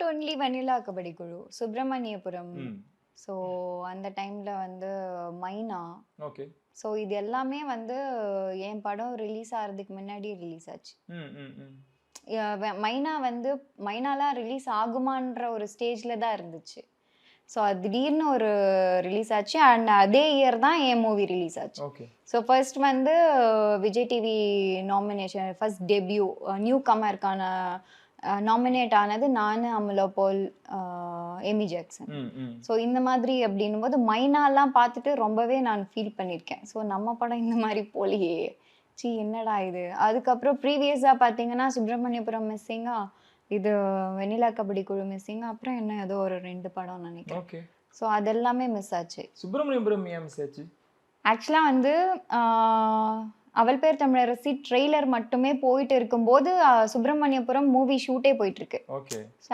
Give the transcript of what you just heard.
Only வெண்ணிலா கபடி குழு, சுப்பிரமணியபுரம். ம். So அந்த டைம்ல வந்து மைனா. ஓகே. ஸோ இது எல்லாமே வந்து என் படம் ரிலீஸ் ஆகிறதுக்கு முன்னாடி ரிலீஸ் ஆச்சு. ம், ம், ம். மைனா வந்து மைனாலாம் ரிலீஸ் ஆகுமான்ற ஒரு ஸ்டேஜ்ல தான் இருந்துச்சு. ஸோ அது திடீர்னு ஒரு ரிலீஸ் ஆச்சு. அண்ட் அதே இயர் தான் என் மூவி ரிலீஸ் ஆச்சு. ஓகே. ஸோ ஃபர்ஸ்ட் வந்து Vijay TV nomination first debut new கமருக்கான நாமினேட் ஆனது நானு, அமலா பால், எமி ஜாக்சன். ம், ம். ஸோ இந்த மாதிரி அப்படின்னும்போது மைனாலாம் பார்த்துட்டு ரொம்பவே நான் ஃபீல் பண்ணியிருக்கேன். ஸோ நம்ம படம் இந்த மாதிரி போலியே, ச்சீ என்னடா இது. அதுக்கப்புறம் ப்ரீவியஸாக பார்த்தீங்கன்னா சுப்பிரமணியபுரம் மிஸ்ஸிங்கா, இது வெண்ணிலா கபடி குழு மிஸ்ஸிங்கா, அப்புறம் என்ன ஏதோ ஒரு 2 படம் நினைக்கிறேன். ஓகே. ஸோ அதெல்லாமே மிஸ் ஆச்சு. சுப்பிரமணியபுரம் ஏன் மிஸ் ஆச்சு? ஆக்சுவலாக வந்து அவள் பேர் தமிழரசி ட்ரெய்லர் மட்டுமே போயிட்டு இருக்கும்போது சுப்பிரமணியபுரம் மூவி ஷூட்டே போயிட்டு இருக்கு. ஓகே.